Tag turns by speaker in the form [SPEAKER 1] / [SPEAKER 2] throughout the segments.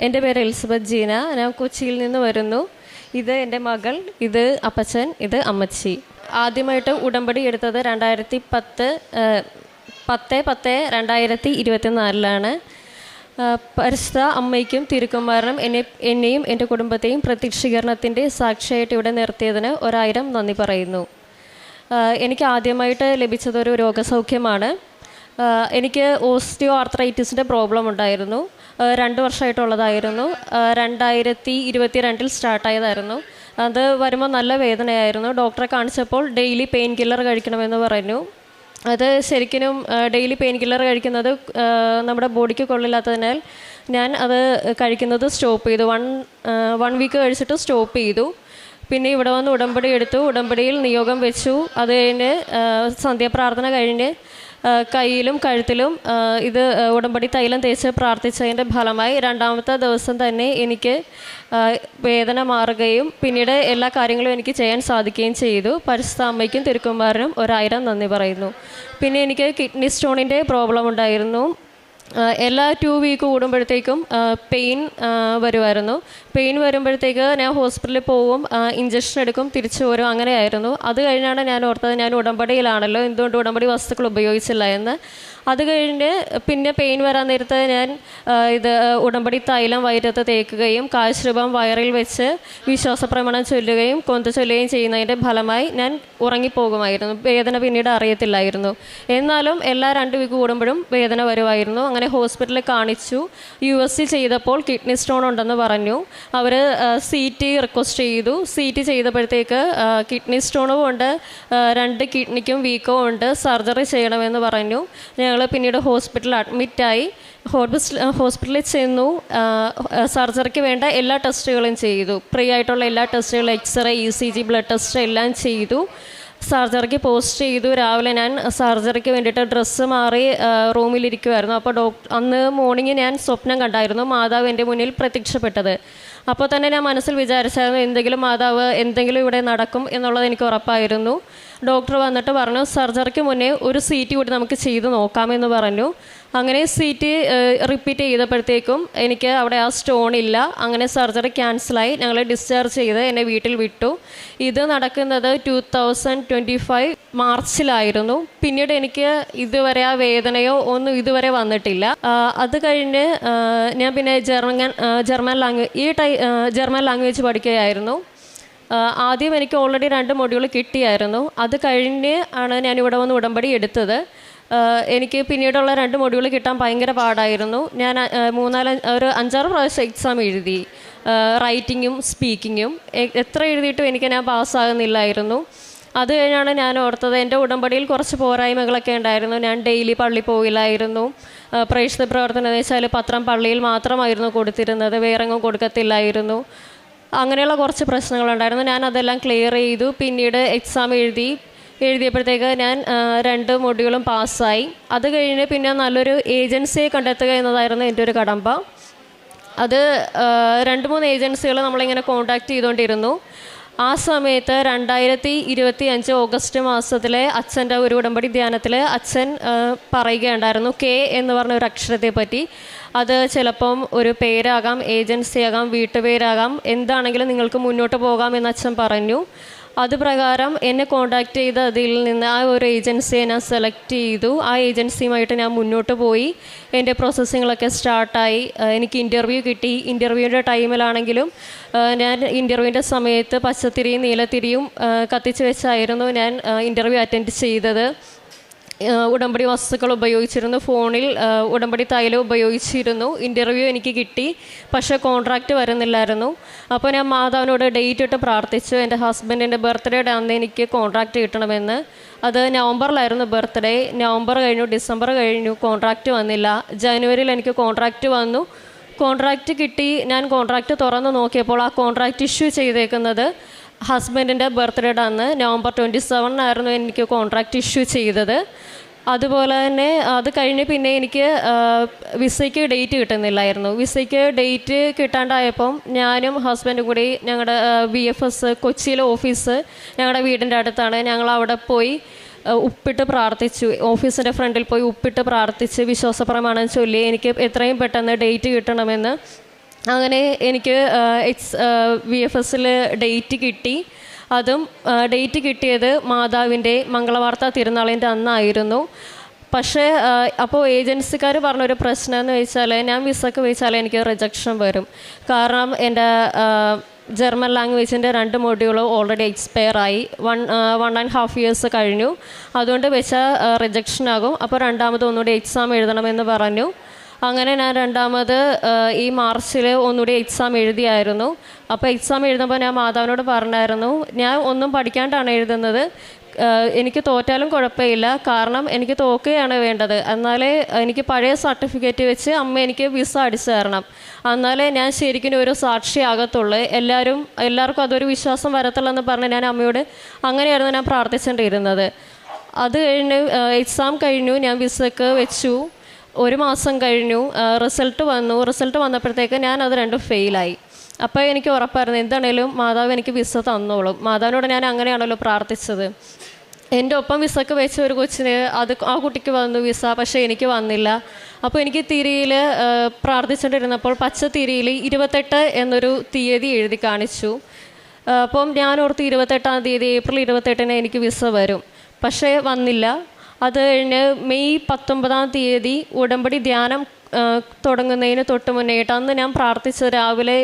[SPEAKER 1] എൻ്റെ പേര് എലിസബത്ത് ജീന. ഞാൻ കൊച്ചിയിൽ നിന്ന് വരുന്നു. ഇത് എൻ്റെ മകൾ, ഇത് അപ്പച്ചൻ, ഇത് അമ്മച്ചി. ആദ്യമായിട്ട് ഉടമ്പടി എടുത്തത് 2024 പരിശുദ്ധ അമ്മയ്ക്കും തിരുക്കുമാരനും എന്നെയും എൻ്റെ കുടുംബത്തെയും പ്രത്യക്ഷീകരണത്തിൻ്റെ സാക്ഷിയായിട്ട് ഇവിടെ നിർത്തിയതിന് 1000 നന്ദി പറയുന്നു. എനിക്ക് ആദ്യമായിട്ട് ലഭിച്ചതൊരു രോഗസൗഖ്യമാണ്. എനിക്ക് ഓസ്റ്റിയോ ആർത്രൈറ്റിസിൻ്റെ പ്രോബ്ലം ഉണ്ടായിരുന്നു. 2 വർഷമായിട്ടുള്ളതായിരുന്നു. 2022 സ്റ്റാർട്ടായതായിരുന്നു. അത് വരുമ്പോൾ നല്ല വേദനയായിരുന്നു. ഡോക്ടറെ കാണിച്ചപ്പോൾ ഡെയിലി പെയിൻ കില്ലർ കഴിക്കണമെന്ന് പറഞ്ഞു. അത് ശരിക്കും ഡെയിലി പെയിൻ കില്ലർ കഴിക്കുന്നത് നമ്മുടെ ബോഡിക്ക് കൊള്ളില്ലാത്തതിനാൽ ഞാൻ അത് കഴിക്കുന്നത് സ്റ്റോപ്പ് ചെയ്തു. 1 വീക്ക് കഴിച്ചിട്ട് സ്റ്റോപ്പ് ചെയ്തു. പിന്നെ ഇവിടെ വന്ന് ഉടമ്പടി എടുത്തു. ഉടമ്പടിയിൽ നിയോഗം വെച്ചു. അത് കഴിഞ്ഞ് സന്ധ്യാപ്രാർത്ഥന കഴിഞ്ഞ് കയ്യിലും കഴുത്തിലും ഇത് ഉടമ്പടി തൈലം തേച്ച് പ്രാർത്ഥിച്ചതിൻ്റെ ഫലമായി 2ാമത്തെ ദിവസം തന്നെ എനിക്ക് വേദന മാറുകയും പിന്നീട് എല്ലാ കാര്യങ്ങളും എനിക്ക് ചെയ്യാൻ സാധിക്കുകയും ചെയ്തു. പരിശുദ്ധ അമ്മയ്ക്കും തിരുക്കുമാരനും 1000 നന്ദി പറയുന്നു. പിന്നെ എനിക്ക് കിഡ്നി സ്റ്റോണിൻ്റെ പ്രോബ്ലം ഉണ്ടായിരുന്നു. എല്ലാ 2 വീക്ക് കൂടുമ്പോഴത്തേക്കും പെയിൻ വരുമായിരുന്നു. പെയിൻ വരുമ്പോഴത്തേക്ക് ഞാൻ ഹോസ്പിറ്റലിൽ പോവും, ഇഞ്ചക്ഷൻ എടുക്കും, തിരിച്ചു വരും, അങ്ങനെയായിരുന്നു. അത് കഴിഞ്ഞാണ് ഞാൻ ഓർത്തത് ഞാൻ ഉടമ്പടിയിലാണല്ലോ, എന്തുകൊണ്ട് ഉടമ്പടി വസ്തുക്കൾ ഉപയോഗിച്ചില്ല എന്ന്. അത് കഴിഞ്ഞ് പിന്നെ പെയിൻ വരാൻ നേരത്ത് ഞാൻ ഇത് ഉടമ്പടി തൈലം വയറ്റത്ത് തേക്കുകയും കാശരൂപം വയറിൽ വെച്ച് വിശ്വാസപ്രമാണം ചൊല്ലുകയും കൊന്ത ചൊല്ലുകയും ചെയ്യുന്നതിൻ്റെ ഫലമായി ഞാൻ ഉറങ്ങിപ്പോകുമായിരുന്നു. വേദന പിന്നീട് അറിയത്തില്ലായിരുന്നു. എന്നാലും എല്ലാ 2 വീക്ക് കൂടുമ്പോഴും വേദന വരുമായിരുന്നു. അങ്ങനെ ഹോസ്പിറ്റലിൽ കാണിച്ചു. USC ചെയ്തപ്പോൾ കിഡ്നി സ്റ്റോൺ ഉണ്ടെന്ന് പറഞ്ഞു. അവർ CT റിക്വസ്റ്റ് ചെയ്തു. CT ചെയ്തപ്പോഴത്തേക്ക് കിഡ്നി സ്റ്റോണും ഉണ്ട്, 2 കിഡ്നിക്കും വീക്കവും ഉണ്ട്, സർജറി ചെയ്യണമെന്ന് പറഞ്ഞു. ഞങ്ങൾ പിന്നീട് ഹോസ്പിറ്റലിൽ അഡ്മിറ്റായി. ഹോസ്പിറ്റലിൽ ചെന്നു. സർജറിക്ക് വേണ്ട എല്ലാ ടെസ്റ്റുകളും ചെയ്തു. ഫ്രീ ആയിട്ടുള്ള എല്ലാ ടെസ്റ്റുകളും, എക്സ്റേ, ECG, ബ്ലഡ് ടെസ്റ്റ് എല്ലാം ചെയ്തു. സർജറിക്ക് പോസ്റ്റ് ചെയ്തു. രാവിലെ ഞാൻ സർജറിക്ക് വേണ്ടിയിട്ട് ഡ്രസ്സ് മാറി റൂമിലിരിക്കുമായിരുന്നു. അപ്പോൾ അന്ന് മോർണിംഗ് ഞാൻ സ്വപ്നം കണ്ടായിരുന്നു മാതാവ് എൻ്റെ മുന്നിൽ പ്രത്യക്ഷപ്പെട്ടത്. അപ്പോൾ തന്നെ ഞാൻ മനസ്സിൽ വിചാരിച്ചായിരുന്നു എന്തെങ്കിലും മാതാവ് എന്തെങ്കിലും ഇവിടെ നടക്കും എന്നുള്ളത് എനിക്ക് ഉറപ്പായിരുന്നു. ഡോക്ടർ വന്നിട്ട് പറഞ്ഞു സർജറിക്ക് മുന്നേ ഒരു CT കൂടി നമുക്ക് ചെയ്ത് നോക്കാമെന്ന് പറഞ്ഞു. അങ്ങനെ CT റിപ്പീറ്റ് ചെയ്തപ്പോഴത്തേക്കും എനിക്ക് അവിടെ ആ സ്റ്റോൺ ഇല്ല. അങ്ങനെ സർജറി ക്യാൻസലായി. ഞങ്ങൾ ഡിസ്ചാർജ് ചെയ്ത് എന്നെ വീട്ടിൽ വിട്ടു. ഇത് നടക്കുന്നത് 2025 മാർച്ചിലായിരുന്നു. പിന്നീട് എനിക്ക് ഇതുവരെ ആ വേദനയോ ഒന്നും ഇതുവരെ വന്നിട്ടില്ല. അത് കഴിഞ്ഞ് ഞാൻ പിന്നെ ജർമ്മൻ ലാംഗ്വേജ് പഠിക്കുകയായിരുന്നു. ആദ്യം എനിക്ക് ഓൾറെഡി 2 മൊഡ്യൂൾ കിട്ടിയായിരുന്നു. അത് കഴിഞ്ഞ് ആണ് ഞാനിവിടെ വന്ന് ഉടമ്പടി എടുത്തത്. എനിക്ക് പിന്നീടുള്ള 2 മൊഡ്യൂൾ കിട്ടാൻ ഭയങ്കര പാടായിരുന്നു. ഞാൻ 5-6 പ്രാവശ്യം എക്സാം എഴുതി, റൈറ്റിങ്ങും സ്പീക്കിങ്ങും. എത്ര എഴുതിയിട്ടും ഞാൻ പാസ്സാകുന്നില്ലായിരുന്നു. അത് കഴിഞ്ഞാണ് ഞാൻ ഓർത്തത് എൻ്റെ ഉടമ്പടിയിൽ കുറച്ച് പോരായ്മകളൊക്കെ ഉണ്ടായിരുന്നു. ഞാൻ ഡെയിലി പള്ളി പോയില്ലായിരുന്നു. പ്രേക്ഷിത പ്രവർത്തനം എന്ന് വെച്ചാൽ പത്രം പള്ളിയിൽ മാത്രമായിരുന്നു കൊടുത്തിരുന്നത്, വേറെങ്ങും കൊടുക്കത്തില്ലായിരുന്നു. അങ്ങനെയുള്ള കുറച്ച് പ്രശ്നങ്ങളുണ്ടായിരുന്നു. ഞാൻ അതെല്ലാം ക്ലിയർ ചെയ്തു. പിന്നീട് എക്സാം എഴുതിയപ്പോഴത്തേക്ക് ഞാൻ 2 മൊഡ്യൂളും പാസ്സായി. അത് കഴിഞ്ഞ് പിന്നെ നല്ലൊരു ഏജൻസിയെ കണ്ടെത്തുക എന്നതായിരുന്നു എൻ്റെ ഒരു കടമ്പ. അത് 2-3 ഏജൻസികൾ നമ്മളിങ്ങനെ കോൺടാക്റ്റ് ചെയ്തുകൊണ്ടിരുന്നു. ആ സമയത്ത് 2025 ഓഗസ്റ്റ് മാസത്തിലെ അച്ഛൻ്റെ ഒരു ഉടമ്പടി ധ്യാനത്തിൽ അച്ഛൻ പറയുകയുണ്ടായിരുന്നു K എന്ന് പറഞ്ഞ ഒരു അക്ഷരത്തെ പറ്റി. അത് ചിലപ്പം ഒരു പേരാകാം, ഏജൻസിയാകാം, വീട്ടുപേരാകാം, എന്താണെങ്കിലും നിങ്ങൾക്ക് മുന്നോട്ട് പോകാം എന്ന് അച്ഛൻ പറഞ്ഞു. അതുപ്രകാരം എന്നെ കോൺടാക്റ്റ് ചെയ്ത് അതിൽ നിന്ന് ആ ഒരു ഏജൻസിയെ ഞാൻ സെലക്ട് ചെയ്തു. ആ ഏജൻസിയുമായിട്ട് ഞാൻ മുന്നോട്ട് പോയി. എൻ്റെ പ്രോസസ്സിങ്ങളൊക്കെ സ്റ്റാർട്ടായി. എനിക്ക് ഇൻ്റർവ്യൂ കിട്ടി. ഇൻ്റർവ്യൂവിൻ്റെ ടൈമിലാണെങ്കിലും ഞാൻ ഇൻ്റർവ്യൂവിൻ്റെ സമയത്ത് പച്ചത്തിരിയും നീലത്തിരിയും കത്തിച്ച് വെച്ചായിരുന്നു ഞാൻ ഇൻ്റർവ്യൂ അറ്റൻഡ് ചെയ്തത്. ഉടമ്പടി വസ്തുക്കൾ ഉപയോഗിച്ചിരുന്നു. ഫോണിൽ ഉടമ്പടി തൈലം ഉപയോഗിച്ചിരുന്നു. ഇൻ്റർവ്യൂ എനിക്ക് കിട്ടി. പക്ഷേ കോൺട്രാക്റ്റ് വരുന്നില്ലായിരുന്നു. അപ്പോൾ ഞാൻ മാതാവിനോട് ഡേറ്റ് ഇട്ട് പ്രാർത്ഥിച്ചു. എൻ്റെ ഹസ്ബൻഡിൻ്റെ ബർത്ത്ഡേയുടെ അന്ന് എനിക്ക് കോൺട്രാക്റ്റ് കിട്ടണമെന്ന്. അത് നവംബറിലായിരുന്നു ബർത്ത്ഡേ. നവംബർ കഴിഞ്ഞു, ഡിസംബർ കഴിഞ്ഞു, കോൺട്രാക്റ്റ് വന്നില്ല. ജനുവരിയിൽ എനിക്ക് കോൺട്രാക്റ്റ് വന്നു. കോൺട്രാക്റ്റ് കിട്ടി. ഞാൻ കോൺട്രാക്റ്റ് തുറന്ന് നോക്കിയപ്പോൾ ആ കോൺട്രാക്റ്റ് ഇഷ്യൂ ചെയ്തേക്കുന്നത് ഹസ്ബൻഡിൻ്റെ ബർത്ത്ഡേയുടെ അന്ന് നവംബർ 27 എനിക്ക് കോൺട്രാക്റ്റ് ഇഷ്യൂ ചെയ്തത്. അതുപോലെ തന്നെ അത് കഴിഞ്ഞ് പിന്നെ എനിക്ക് വിസയ്ക്ക് ഡേറ്റ് കിട്ടുന്നില്ലായിരുന്നു. വിസയ്ക്ക് ഡേറ്റ് കിട്ടാണ്ടായപ്പം ഞാനും ഹസ്ബൻഡും കൂടി ഞങ്ങളുടെ VFS കൊച്ചിയിലെ ഓഫീസ് ഞങ്ങളുടെ വീടിൻ്റെ അടുത്താണ്. ഞങ്ങൾ അവിടെ പോയി ഉപ്പിട്ട് പ്രാർത്ഥിച്ചു. ഓഫീസിൻ്റെ ഫ്രണ്ടിൽ പോയി ഉപ്പിട്ട് പ്രാർത്ഥിച്ച് വിശ്വാസപ്രമാണം ചൊല്ലി എനിക്ക് എത്രയും പെട്ടെന്ന് ഡേറ്റ് കിട്ടണമെന്ന് അങ്ങനെ എനിക്ക് VFSൽ ഡേറ്റ് കിട്ടി. അതും ഡേറ്റ് കിട്ടിയത് മാതാവിൻ്റെ മംഗളവാർത്ത തിരുനാളിൻ്റെ അന്നായിരുന്നു. പക്ഷേ അപ്പോൾ ഏജൻസിക്കാർ പറഞ്ഞൊരു പ്രശ്നം എന്ന് വെച്ചാൽ, ഞാൻ വിസക്ക് വെച്ചാൽ എനിക്ക് റിജക്ഷൻ വരും. കാരണം എൻ്റെ ജർമ്മൻ ലാംഗ്വേജിൻ്റെ 2 മൊഡ്യൂൾ ഓൾറെഡി എക്സ്പയർ ആയി. 1.5 ഇയേഴ്സ് കഴിഞ്ഞു. അതുകൊണ്ട് വെച്ചാൽ റിജക്ഷൻ ആകും. അപ്പോൾ രണ്ടാമത് ഒന്നുകൂടി എക്സാം എഴുതണമെന്ന് പറഞ്ഞു. അങ്ങനെ ഞാൻ രണ്ടാമത് ഈ മാർച്ചിൽ ഒന്നുകൂടി എക്സാം എഴുതിയായിരുന്നു. അപ്പോൾ എക്സാം എഴുതുമ്പോൾ ഞാൻ മാതാവിനോട് പറഞ്ഞായിരുന്നു, ഞാൻ ഒന്നും പഠിക്കാണ്ടാണ് എഴുതുന്നത്, എനിക്ക് തോറ്റാലും കുഴപ്പമില്ല, കാരണം എനിക്ക് തോക്കുകയാണ് വേണ്ടത്. എന്നാലേ എനിക്ക് പഴയ സർട്ടിഫിക്കറ്റ് വെച്ച് അമ്മ എനിക്ക് വിസ അടിച്ചു തരണം, എന്നാലേ ഞാൻ ശരിക്കും ഒരു സാക്ഷിയാകത്തുള്ളൂ, എല്ലാവർക്കും അതൊരു വിശ്വാസം വരത്തുള്ളെന്ന് പറഞ്ഞ് ഞാൻ അമ്മയോട് അങ്ങനെയായിരുന്നു ഞാൻ പ്രാർത്ഥിച്ചുകൊണ്ടിരുന്നത്. അത് കഴിഞ്ഞ് എക്സാം കഴിഞ്ഞു, ഞാൻ വിസക്ക് വെച്ചു. 1 മാസം കഴിഞ്ഞു, റിസൾട്ട് വന്നപ്പോഴത്തേക്ക് ഞാൻ അത് 2 ഫെയിലായി. അപ്പോൾ എനിക്ക് ഉറപ്പായിരുന്നു എന്താണേലും മാതാവ് എനിക്ക് വിസ തന്നോളും. മാതാവിനോട് ഞാൻ അങ്ങനെയാണല്ലോ പ്രാർത്ഥിച്ചത്. എൻ്റെ ഒപ്പം വിസക്ക് വെച്ച ഒരു കൊച്ചിന് ആ കുട്ടിക്ക് വന്നു വിസ, പക്ഷേ എനിക്ക് വന്നില്ല. അപ്പോൾ എനിക്ക് തിരിയിൽ പ്രാർത്ഥിച്ചുകൊണ്ടിരുന്നപ്പോൾ പച്ച തിരിയിൽ 28 എന്നൊരു തീയതി എഴുതി കാണിച്ചു. അപ്പം ഞാൻ ഓർത്ത് 28-ാം തീയതി ഏപ്രിൽ 28-ന് എനിക്ക് വിസ വരും, പക്ഷേ വന്നില്ല. അത് കഴിഞ്ഞ് മെയ് 19-ാം തീയതി ഉടമ്പടി ധ്യാനം തുടങ്ങുന്നതിന് തൊട്ട് മുന്നേട്ട് അന്ന് ഞാൻ പ്രാർത്ഥിച്ചത്, രാവിലെ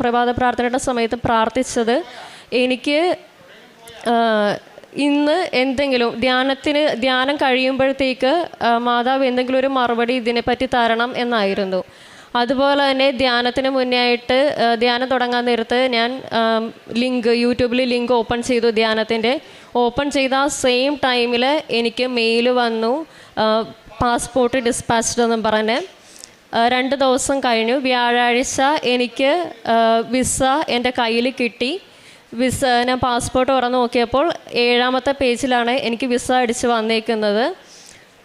[SPEAKER 1] പ്രഭാത പ്രാർത്ഥനയുടെ സമയത്ത് പ്രാർത്ഥിച്ചത്, എനിക്ക് ഇന്ന് എന്തെങ്കിലും ധ്യാനം കഴിയുമ്പോഴത്തേക്ക് മാതാവ് എന്തെങ്കിലും ഒരു മറുപടി ഇതിനെപ്പറ്റി തരണം എന്നായിരുന്നു. അതുപോലെ തന്നെ ധ്യാനത്തിന് മുന്നേ ആയിട്ട് ധ്യാനം തുടങ്ങാൻ നേരത്ത് ഞാൻ യൂട്യൂബിൽ ലിങ്ക് ഓപ്പൺ ചെയ്തു. ധ്യാനത്തിൻ്റെ ഓപ്പൺ ചെയ്ത ആ സെയിം ടൈമിൽ എനിക്ക് മെയിൽ വന്നു, പാസ്പോർട്ട് ഡിസ്പാച്ച്ഡ് എന്നും പറഞ്ഞ്. 2 ദിവസം കഴിഞ്ഞു, വ്യാഴാഴ്ച എനിക്ക് വിസ എൻ്റെ കയ്യിൽ കിട്ടി. ഞാൻ പാസ്പോർട്ട് തുറന്ന് നോക്കിയപ്പോൾ 7ാമത്തെ പേജിലാണ് എനിക്ക് വിസ അടിച്ച് വന്നേക്കുന്നത്.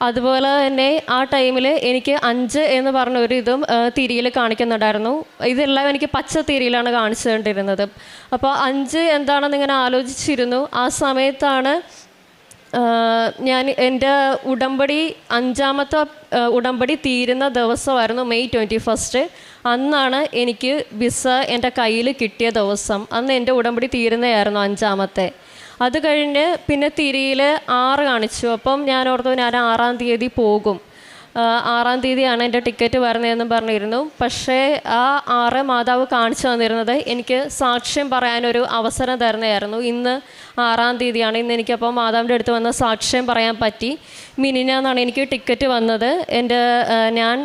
[SPEAKER 1] അതുപോലെ തന്നെ ആ ടൈമിൽ എനിക്ക് 5 എന്ന് പറഞ്ഞൊരു ഇതും തിരിയിൽ കാണിക്കുന്നുണ്ടായിരുന്നു. ഇതെല്ലാം എനിക്ക് പച്ച തിരിയിലാണ് കാണിച്ചു കൊണ്ടിരുന്നത്. അപ്പോൾ 5 എന്താണെന്ന് ഇങ്ങനെ ആലോചിച്ചിരുന്നു. ആ സമയത്താണ് ഞാൻ എൻ്റെ ഉടമ്പടി 5ാമത്തെ ഉടമ്പടി തീരുന്ന ദിവസമായിരുന്നു മെയ് 21. അന്നാണ് എനിക്ക് വിസ എൻ്റെ കയ്യിൽ കിട്ടിയ ദിവസം. അന്ന് എൻ്റെ ഉടമ്പടി തീരുന്നതായിരുന്നു 5ാമത്തെ. അത് കഴിഞ്ഞ് പിന്നെ തിരിയിൽ 6 കാണിച്ചു. അപ്പം ഞാൻ ഓർത്തു ഞാൻ 6-ാം തീയതി പോകും, 6-ാം തീയതിയാണ് എൻ്റെ ടിക്കറ്റ് വരുന്നതെന്നും പറഞ്ഞിരുന്നു. പക്ഷേ ആ 6 മാതാവ് കാണിച്ചു തന്നിരുന്നത് എനിക്ക് സാക്ഷ്യം പറയാനൊരു അവസരം തരുന്നതായിരുന്നു. ഇന്ന് 6-ാം തീയതിയാണ്. ഇന്ന് എനിക്കപ്പോൾ മാതാവിൻ്റെ അടുത്ത് വന്ന് സാക്ഷ്യം പറയാൻ പറ്റി. മിനിഞ്ഞാന്നാണ് എനിക്ക് ടിക്കറ്റ് വന്നത്. ഞാൻ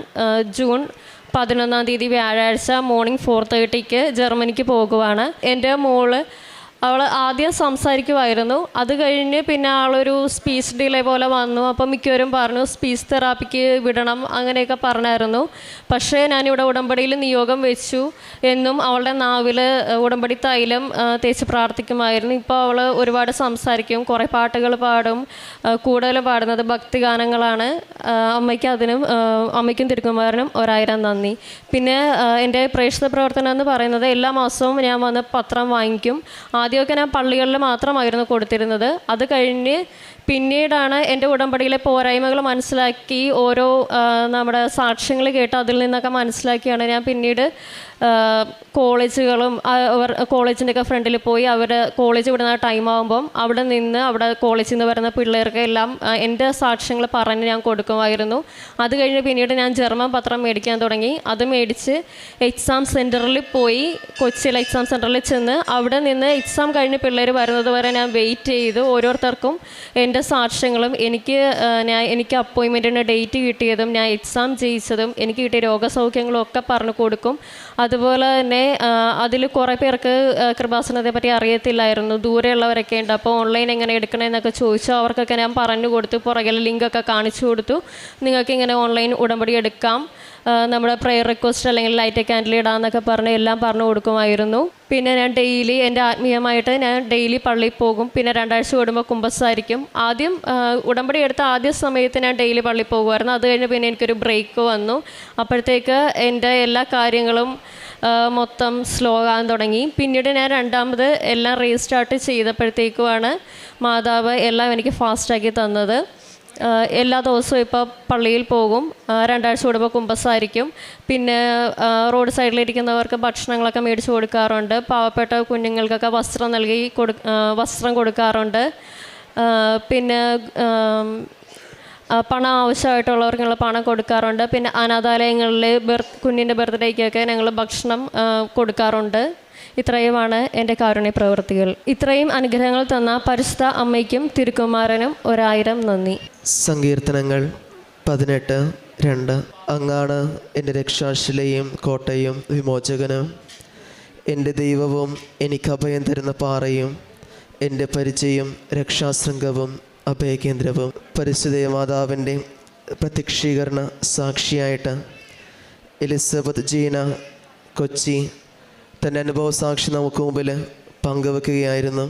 [SPEAKER 1] ജൂൺ 11-ാം തീയതി വ്യാഴാഴ്ച മോർണിംഗ് 4:30 ജർമ്മനിക്ക് പോകുവാണ്. എൻ്റെ മോള് അവൾ ആദ്യം സംസാരിക്കുമായിരുന്നു. അത് കഴിഞ്ഞ് പിന്നെ ആളൊരു സ്പീച്ച് ഡിലേ പോലെ വന്നു. അപ്പം മിക്കവരും പറഞ്ഞു സ്പീച്ച് തെറാപ്പിക്ക് വിടണം അങ്ങനെയൊക്കെ പറഞ്ഞായിരുന്നു. പക്ഷേ ഞാനിവിടെ ഉടമ്പടിയിൽ നിയോഗം വെച്ചു എന്നും അവളുടെ നാവിൽ ഉടമ്പടി തൈലം തേച്ച് പ്രാർത്ഥിക്കുമായിരുന്നു. ഇപ്പോൾ അവൾ ഒരുപാട് സംസാരിക്കും, കുറേ പാട്ടുകൾ പാടും. കൂടുതലും പാടുന്നത് ഭക്തിഗാനങ്ങളാണ്. അമ്മയ്ക്കും തിരുക്കുമാരനും 1000 നന്ദി. പിന്നെ എൻ്റെ പ്രേക്ഷിത പ്രവർത്തനം എന്ന് പറയുന്നത് എല്ലാ മാസവും ഞാൻ വന്ന് പത്രം വാങ്ങിക്കും. ആദ്യമൊക്കെ ഞാൻ പള്ളികളിൽ മാത്രമായിരുന്നു കൊടുത്തിരുന്നത്. അത് കഴിഞ്ഞ് പിന്നീടാണ് എൻ്റെ ഉടമ്പടിയിലെ പോരായ്മകൾ മനസ്സിലാക്കി, ഓരോ നമ്മുടെ സാക്ഷ്യങ്ങൾ കേട്ട് അതിൽ നിന്നൊക്കെ മനസ്സിലാക്കിയാണ് ഞാൻ പിന്നീട് കോളേജുകളും കോളേജിൻ്റെയൊക്കെ ഫ്രണ്ടിൽ പോയി കോളേജ് വിടുന്ന ടൈം ആകുമ്പം അവിടെ കോളേജിൽ നിന്ന് വരുന്ന പിള്ളേർക്ക് എല്ലാം എൻ്റെ സാക്ഷ്യങ്ങൾ പറഞ്ഞ് ഞാൻ കൊടുക്കുമായിരുന്നു. അത് കഴിഞ്ഞ് പിന്നീട് ഞാൻ ജർമ്മൻ പത്രം മേടിക്കാൻ തുടങ്ങി. അത് മേടിച്ച് എക്സാം സെൻറ്ററിൽ പോയി, കൊച്ചിയിലെ എക്സാം സെൻറ്ററിൽ ചെന്ന് അവിടെ നിന്ന് എക്സാം കഴിഞ്ഞ് പിള്ളേർ വരുന്നത് വരെ ഞാൻ വെയിറ്റ് ചെയ്തു. ഓരോരുത്തർക്കും എൻ്റെ സാക്ഷ്യങ്ങളും എനിക്ക് അപ്പോയിൻമെൻറ്റിന് ഡേറ്റ് കിട്ടിയതും ഞാൻ എക്സാം ജയിച്ചതും എനിക്ക് കിട്ടിയ രോഗസൗഖ്യങ്ങളും ഒക്കെ പറഞ്ഞു കൊടുക്കും. അതുപോലെ തന്നെ അതിൽ കുറേ പേർക്ക് കൃപാസനത്തെ പറ്റി അറിയത്തില്ലായിരുന്നു, ദൂരെയുള്ളവരൊക്കെ ഉണ്ട്. അപ്പോൾ ഓൺലൈൻ എങ്ങനെ എടുക്കണമെന്നൊക്കെ ചോദിച്ചു. അവർക്കൊക്കെ ഞാൻ പറഞ്ഞു കൊടുത്തു, പുറകിൽ ലിങ്കൊക്കെ കാണിച്ചു കൊടുത്തു. നിങ്ങൾക്ക് ഇങ്ങനെ ഓൺലൈൻ ഉടമ്പടി എടുക്കാം, നമ്മുടെ പ്രെയർ റിക്വസ്റ്റ് അല്ലെങ്കിൽ ലൈറ്റ് ക്യാൻഡിൽ ഇടാമെന്നൊക്കെ പറഞ്ഞ് എല്ലാം പറഞ്ഞു കൊടുക്കുമായിരുന്നു. പിന്നെ ഞാൻ എൻ്റെ ആത്മീയമായിട്ട് ഞാൻ ഡെയിലി പള്ളിയിൽ പോകും. പിന്നെ 2 ആഴ്ച കൂടുമ്പോൾ കുമ്പസാരിക്കും. ആദ്യം ഉടമ്പടി എടുത്ത ആദ്യ സമയത്ത് ഞാൻ ഡെയിലി പള്ളിയിൽ പോകുമായിരുന്നു. അത് കഴിഞ്ഞ് പിന്നെ എനിക്കൊരു ബ്രേക്ക് വന്നു. അപ്പോഴത്തേക്ക് എൻ്റെ എല്ലാ കാര്യങ്ങളും മൊത്തം സ്ലോ ആകാൻ തുടങ്ങി. പിന്നീട് ഞാൻ രണ്ടാമത് എല്ലാം റീസ്റ്റാർട്ട് ചെയ്തപ്പോഴത്തേക്കുമാണ് മാതാവ് എല്ലാം എനിക്ക് ഫാസ്റ്റാക്കി തന്നത്. എല്ലാ ദിവസവും ഇപ്പോൾ പള്ളിയിൽ പോകും. 2 ആഴ്ച കൂടുമ്പോൾ കുമ്പസാരിക്കും. പിന്നെ റോഡ് സൈഡിലിരിക്കുന്നവർക്ക് ഭക്ഷണങ്ങളൊക്കെ മേടിച്ച് കൊടുക്കാറുണ്ട്. പാവപ്പെട്ട കുഞ്ഞുങ്ങൾക്കൊക്കെ വസ്ത്രം കൊടുക്കാറുണ്ട്. പിന്നെ പണം ആവശ്യമായിട്ടുള്ളവർക്കുള്ള പണം കൊടുക്കാറുണ്ട്. പിന്നെ അനാഥാലയങ്ങളിൽ കുഞ്ഞിൻ്റെ ബർത്ത്ഡേക്കൊക്കെ ഞങ്ങൾ ഭക്ഷണം കൊടുക്കാറുണ്ട്. ഇത്രയുമാണ് എൻ്റെ കാരുണ്യ പ്രവൃത്തികൾ. ഇത്രയും അനുഗ്രഹങ്ങൾ തന്ന പരിശുദ്ധ അമ്മയ്ക്കും തിരുക്കുമാരനും 1000 നന്ദി.
[SPEAKER 2] സങ്കീർത്തനങ്ങൾ 18:2. അങ്ങാണ് എൻ്റെ രക്ഷാശിലയും കോട്ടയും വിമോചകനും, എൻ്റെ ദൈവവും എനിക്ക് അഭയം തരുന്ന പാറയും, എൻ്റെ പരിചയും രക്ഷാശൃംഗവും അഭയകേന്ദ്രവും. പരിശുദ്ധ മാതാവിൻ്റെ പ്രത്യക്ഷീകരണ സാക്ഷിയായിട്ട് എലിസബത്ത് ജീന കൊച്ചി തൻ്റെ അനുഭവ സാക്ഷി നമുക്ക് മുമ്പിൽ പങ്കുവെക്കുകയായിരുന്നു.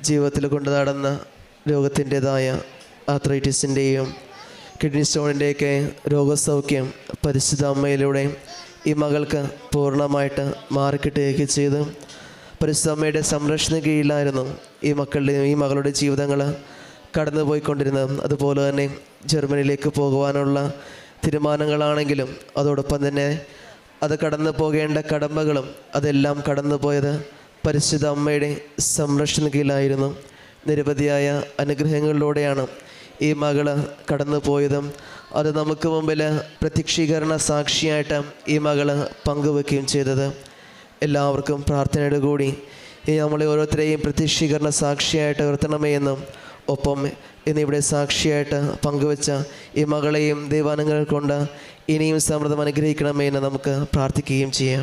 [SPEAKER 2] ജീവിതത്തിൽ കൊണ്ടു നടന്ന രോഗത്തിൻ്റെതായ ആർത്രൈറ്റിസിൻ്റെയും കിഡ്നി സ്റ്റോണിൻ്റെയൊക്കെ രോഗസൗഖ്യം പരിശുദ്ധ അമ്മയിലൂടെ ഈ മകൾക്ക് പൂർണ്ണമായിട്ട് മാറിക്കിട്ടുകയൊക്കെ ചെയ്തു. പരിശുദ്ധ അമ്മയുടെ സംരക്ഷണ കീഴിലായിരുന്നു ഈ മകളുടെ ജീവിതങ്ങൾ കടന്നുപോയിക്കൊണ്ടിരുന്നത്. അതുപോലെ തന്നെ ജർമ്മനിയിലേക്ക് പോകുവാനുള്ള തീരുമാനങ്ങളാണെങ്കിലും അതോടൊപ്പം തന്നെ അത് കടന്നു പോകേണ്ട കടമ്പകളും അതെല്ലാം കടന്നുപോയത് പരിശുദ്ധ അമ്മയുടെ സംരക്ഷണ കീഴിലായിരുന്നു. നിരവധിയായ അനുഗ്രഹങ്ങളിലൂടെയാണ് ഈ മകള് കടന്നു പോയതും അത് നമുക്ക് മുമ്പിൽ പ്രത്യക്ഷീകരണ സാക്ഷിയായിട്ട് ഈ മകള് പങ്കുവെക്കുകയും ചെയ്തത്. എല്ലാവർക്കും പ്രാർത്ഥനയോട് കൂടി ഈ നമ്മളെ ഓരോരുത്തരെയും പ്രത്യക്ഷീകരണ സാക്ഷിയായിട്ട് ഉയർത്തണമേ എന്നും ഒപ്പം ഇന്നിവിടെ സാക്ഷിയായിട്ട് പങ്കുവെച്ച ഈ മകളെയും ദൈവാനുഗ്രഹങ്ങൾ കൊണ്ട് ഇനിയും സമൃദ്ധം അനുഗ്രഹിക്കണമേ എന്ന് നമുക്ക് പ്രാർത്ഥിക്കുകയും ചെയ്യാം.